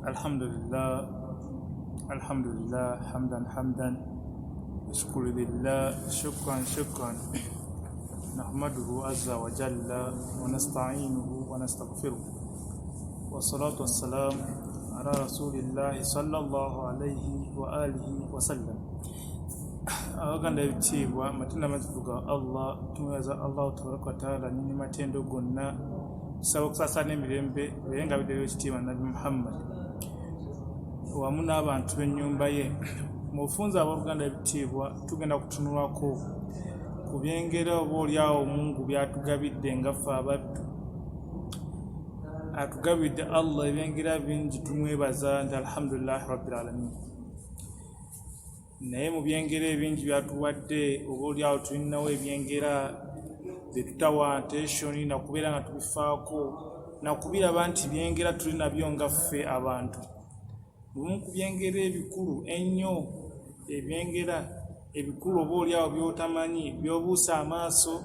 Alhamdulillah, hamdan, ashkuru lillah, shukran, nahmaduhu azza wa jalla, wa nasta'inuhu wa nastaghfiruh, wa salatu wassalam ala rasulillahi sallallahu alayhi wa alihi wa sallam. Abaganda ebitiibwa matenda mazivuga Allah tumwaza Allah tabaraka wa taala nini matendo gonna tusaba okusasana emirembe nga biddeyo ekitiibwa Nabi Muhammad wamu n'abantu b'ennyumba ye. Mu bufunza abooluganda ebitiibwa tugenda kutunulako ku byengera oboolyawo Mungu byatugabidde nga ffe abaddu. Atugabidde Allah ebyengera bingi, tumwebaza nti alhamdulillahi rabbil alamin. Naye mu byengera ebingi byatuwadde oboolyawo tulinawo ebyengera bye tutawa attention na kubeera nga tubifaako na kubiraba nti byengera tuli nabyo nga ffe abantu. Bumu ku byengera ebikulu ennyo, ebyengera ebikulu oboolyawo by'otamanyi by'obuusa amaaso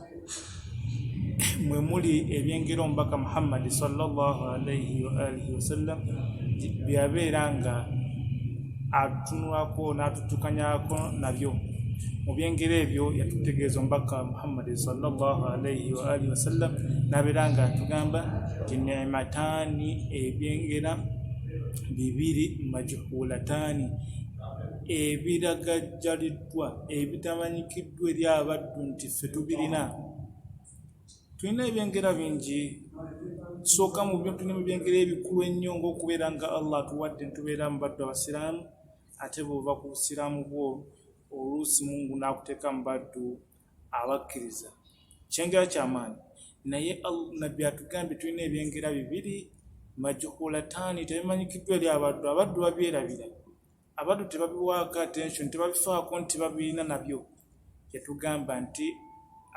mwe muli ebyengera omubaka Muhammad sallallahu alayhi wa alihi wasallam byabeera nga atunulako n'atutukanyako nabyo. Mu byengera ebyo yatutegeeza omubaka Muhammad sallallahu alayhi wa alihi wasallam n'abeera nga atugamba nti ni'matani, ebyengera bibiri majhulatani, ebiragajjaliddwa ebitamanyikiddwa eri abaddu nti ffe tubirina. Tulina ebyengera bingi. Tusooka mu byo tulina ebyengera ebikulu ennyo ng'okubeera nga Allah atuwadde ntubeera mu baddu abasiraamu, ate bw'ova ku busiraamu bwo oluusi Mungu n'akuteeka mu baddu abakkiriza. Kyengera ky'amaanyi. Naye Nabbi atugambye tulina ebyengera bibiri majhulatani, tebimanyikiddwa eri abaddu. Abaddu babyerabira, abaddu tebabiwaako attention, tebabifaako nti babirina nabyo. Yatugamba nti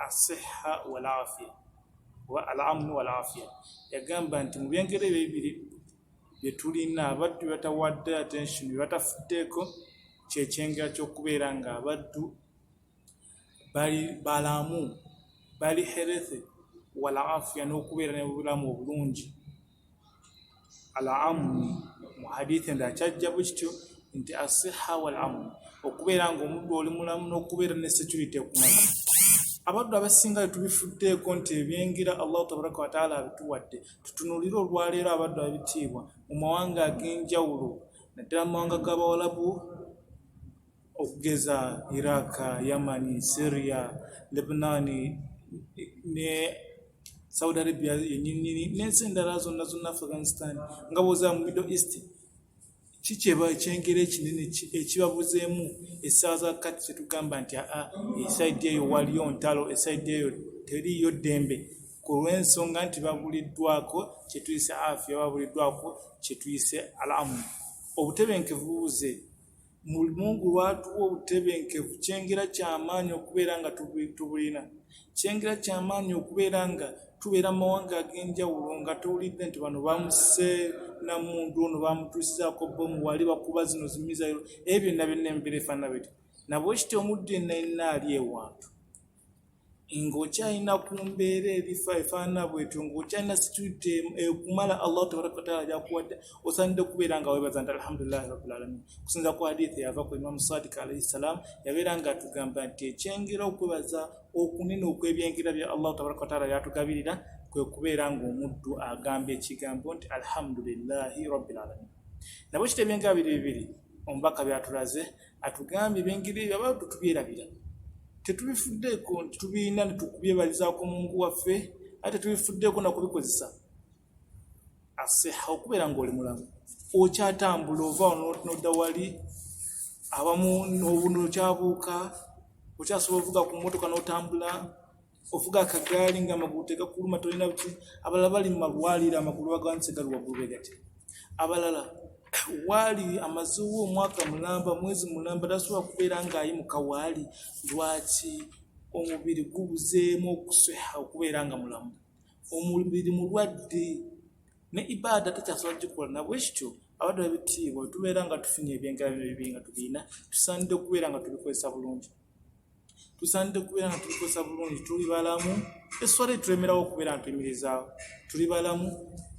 asiha wal afiya wa al-amnu wal afiya. Yagamba nti mu byengera ebyo bibiri bye tulina abaddu batawadde attention, bye batafuddeeko, kyekyengera ky'okubeera nga abaddu bali balamu, bali healthy, wal afiya, n'okubeera n'obulamu obulungi. Al-amnu mu hadithi endala kyajja bwe kityo nti asiha wal amnu, okubeera nga omuddu oli mulamu n'okubeera ne security ekumala. Abaddu abasinga tubifuddeeko nti ebyengera Allah tabaraka wa taala abituwadde. Tutunulire olwaleero abaddu abitiibwa mu mawanga ag'enjawulo, naddala mu mawanga g'Abawalabu okugeza Iraq, Yamani, Syria, Lebanon ne Saudi Arabia yennyini n'ensi endala zonna Afghanistan nga bw'oza mu Middle East. Kikyeba ekyengera ekinene ekibabuzeemu essaawa za kati kye tugamba nti esaidi eyo waliyo ntalo, esaidi eyo teriiyo ddembe, ku lw'ensonga nti babuliddwako kye tuyise afiya, babuliddwako kye tuyise alamu. Obutebenkevu bubuze. Mungu lwatuwa obutebenkevu, kyengera ky'amaanyi okubeera nga tubulina. Kyengera ky'amaanyi okubeera nga tubeera mu mawanga ag'enjawulo nga towulidde nti bano bamuse na muntu ono bamutuusizaako bomu, wali bakuba zino zimizayiro. Ebyo byonna embeera efaanana bwetyo. Nabwe kityo omuddu yenna yenna ali ewantu ng'okyalina ku mbeera efaanana bwetyo, ng'okyalina security ekumala Allah tabaraka wa taala gyakuwadde, osaanidde kubeera nga weebaza nti alhamdulillahi rabbil alamin. Kusinza ku hadithi yava ku Imam Sadiq alayhi salam, yabeera nga atugamba nti ekyengera okwebaza okunene okw'ebyengera bya Allah tabaraka wa taala byatugabirira kwe kubeera ng'omuddu agamba ekigambo nti alhamdulillahi rabbil alamin. Nabwe kityo ebyengera bibiri omubaka byatulaze, atugambye ebyengera ebyo abaddu tubyerabira. Tetubifuddeeko nti tubirina ne tukubyebalizaako Mungu waffe, ate tubifuddeeko na kubikozesa. Asiha, okubeera ng'oli mulamu, okyatambula ova n'odda wali, abamu n'okyabuuka, okyasobola ovuga ku mmotoka n'otambula, ovuga akagaali ng'amagulu tegakuluma, tolina buki. Abalala bali mu malwaliro, amagulu bagawanise gali waggulu bwe gati. Abalala waali amazeewo omwaka mulamba, mwezi mulamba, tasobola kubeera ng'ayimuka waali. Lwaki? Omubiri gubuzeemu okuseha, okubeera nga mulamu. Omubiri mulwadde ne ibaada takyasobola gikola. Nabwe kityo abaddu ab'ebitiibwa tubeera nga tufunye ebyengera bibiri nga tubirina, tusaanidde okubeera nga tubikozesa bulungi. Tusaanidde kubeera nga tubikozesa bulungi. Tuli balamu, esswala tulemerawo okubeera nga tuyimirizaawo. Tuli balamu,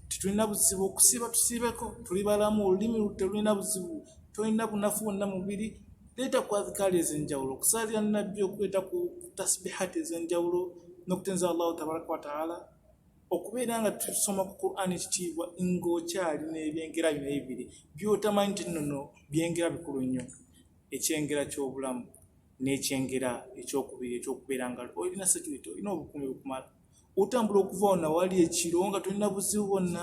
tetulina buzibu okusiba tusibeko, tuli balamu, olulimi telulina buzibu, tolina bunafu wonna mubiri. Leeta ku adhikaari ez'enjawulo, okusalira nabbi, okuleeta ku tasbihati ez'enjawulo n'okutenza Allahu tabaraka wa taala, okubeera nga tusoma ku Qur'an ekitiibwa ng'okyali n'ebyengera bino ebibiri by'otamanyi nti nno byengera bikulu nnyo, ekyengera ky'obulamu n'ekyengera ekyokubiri ekyokubeera nga olina security, olina obukuumi bukumala, otambula okuva wonna wali ekiro nga tolina buzibu bwonna,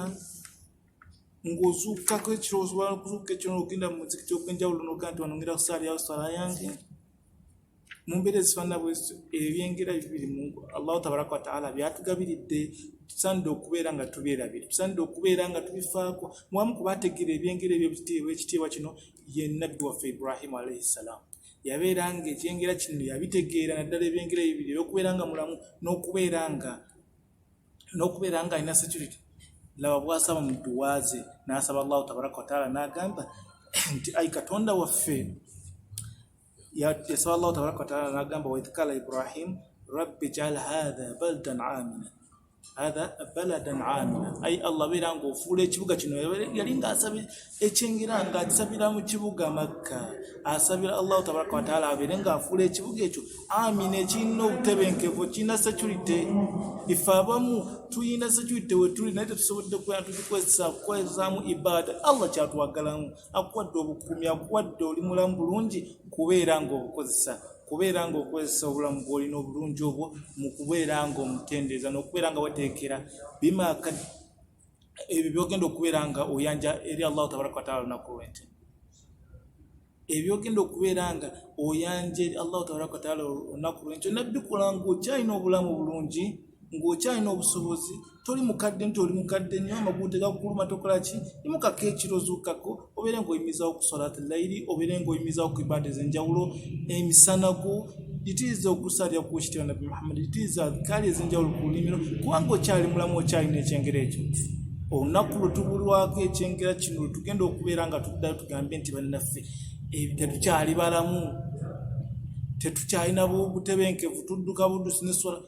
ng'ozuukako ekiro, osobola okuzuuka ekiro n'ogenda mu muzikiti ogw'enjawulo n'ogamba nti wano ngenda kusaalirawo sala yange. Mu mbeera ezifaanana bwezityo ebyengera bibiri Allahu tabaraka wa taala byatugabiridde, tusaanidde okubeera nga tubyerabira, tusaanidde okubeera nga tubifaako. Mwamu ku baategeera ebyengera ekitiibwa kino ye nnabbi waffe Ibrahimu alayhi salaam. Yabeera nga ekyengera kino yabitegeera naddala ebyengera bibiri eby'okubeera nga mulamu n'okubeera nga alina security. Laba bw'asaba mu dduwa ze n'asaba Allahu tabaraka wa taala n'agamba nti ayi Katonda waffe, yasaba Allahu tabaraka wa taala n'agamba wa idh qala Ibrahim rabbi ij'al hadha baladan amina, ayi Allah beera ng'ofuula ekibuga kino. Yali ng'asabye ekyengera ng'akisabira mu kibuga Makka, asabira Allahu tabaraka wa taala abeere ng'afuula ekibuga ekyo amina, ekirina obutebenkevu, kirina security. Ife abamu tuyina security we tuli naye tetusobodde kubeera tugikozesa kukolezaamu ibaada. Allah kyatuwagalamu, akuwadde obukuumi, akuwadde oli mulamu bulungi, kubeera ng'obukozesa, kubeera ng'okozesa obulamu bw'olina obulungi obwo mu kubeera ng'omutendeeza n'okubeera nga wateekera bimaaka ebyo by'ogenda okubeera nga oyanja eri Allahu tabaraka wa taala olunaku lw'ente, ebyogenda okubeera nga oyanja eri Allahu tabaraka wa taala olunaku lw'ente. Nabikola ng'okyalina obulamu bulungi, ng'okyalina obusobozi, toli mukadde nti oli mukadde nnyo, amagulu tegakuluma, tokola ki, imukako ekiro, zuukako, obeere ng'oyimizaawo ku salaati layiri, obeere ng'oyimizaawo ku ibaada ez'enjawulo, emisana gwo gitiriza okusalira ku kitibwa Nabbi Muhammad, gitiriza adhikaari ez'enjawulo ku lulimiro, kubanga okyali mulamu, okyalina ekyengera ekyo. Olunaku lwe tubulwako ekyengera kino, tugenda okubeera nga tuddayo tugambe nti bannaffe tetukyali balamu, tetukyalina butebenkevu, tudduka buddusi n'eswala.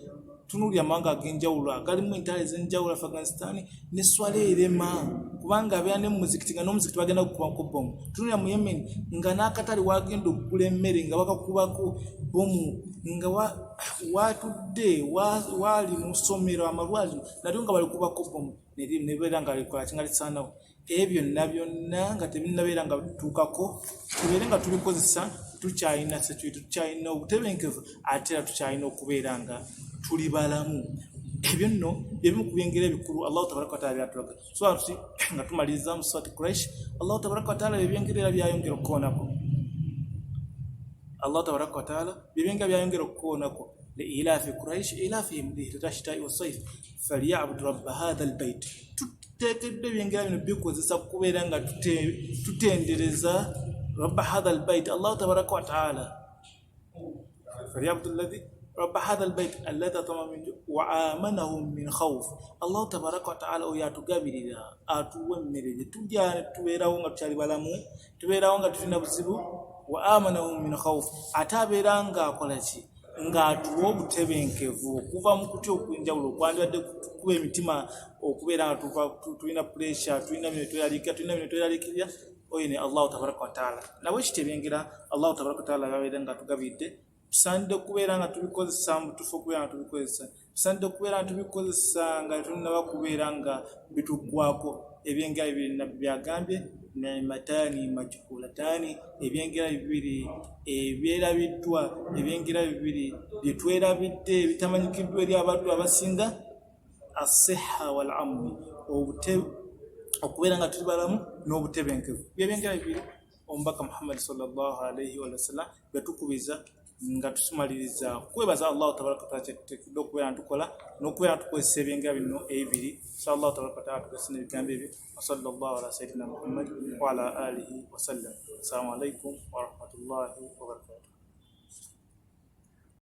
Tunulya amawanga ag'enjawulo agalimu entalo ez'enjawulo, Afghanistan ne swala erema, kubanga abeera ne muzikiti nga n'omuzikiti bagenda kukubako bomu. Tunulya mu Yemen nga n'akatale wagenda okugula emmere nga bakakubako bomu, nga watudde wali mu ssomero, amalwaliro nalyo nga balikubako bomu, nebeera nga likola kinga lisaanawo. Ebyo byonna nga tebinnabeera nga bituukako, tubeere nga tubikozesa, tukyalina security, tukyalina obutebenkevu, ate era tukyalina okubeera nga tuli balamu. Ebyo nno ebimu ku byengera ebikulu Allahu tabaraka wa taala byatulaga. So nga tumaliriza mu Surati Quraish, Allahu tabaraka wa taala ebyengera byayongera okukoonako. Allahu tabaraka wa taala ebyengera byayongera okukoonako. لإلاف قريش إلافهم رحلة الشتاء والصيف فليعبدوا رب هذا البيت. tuteekeddwa ebyengera bino bikozesa kubeera nga tutendereza رب هذا البيت الله تبارك وتعالى فليعبدوا الذي رب هذا البيت الذي أطعمهم وآمنهم من خوف. الله تبارك وتعالى oyatugabirira atuwemerere tujja tubeerawo nga tukyali balamu, tubeerawo nga tulina buzibu, wa amanahum min khawf, atabeera nga akola ki, ng'atuwa obutebenkevu okuva mu kutya okw'enjawulo okwandibadde kuba emitima, okubeera nga tulina pressure, tulina bino tweralikirira, oyo ne Allahu tabaraka wa taala. Nabwe kitebyengera Allahu tabaraka wa taala yabeera nga tugabiridde, tusaanidde okubeera nga tubikozesa mu butuufu, okubeera nga tubikozesa, tusaanidde okubeera nga tubikozesa nga tulinaba kubeera nga bituggwako. Ebyengera bibiri nabbi byagambye ni'matani majhulatani, ebyengera bibiri ebyerabiddwa, ebyengera bibiri byetwerabidde bitamanyikiddwa eri abantu abasinga, as-sihha wal amn, okubeera nga tuli balamu n'obutebenkevu. Ebyengera bibiri omubaka Muhammad sallallahu alayhi wa sallam byatukubiza nga tusumaliriza kwebaza Allah tabaraka wa taala kyetuteekeddwa okubeera ntukola n'okubeera tukozesa ebyengera bino ebibiri. Sallallahu tabaraka wa taala tugasina ebigambo ebyo. Wa sallallahu ala sayyidina Muhammad wa ala alihi wa sallam. Assalamu alaikum wa rahmatullahi wa barakatuh.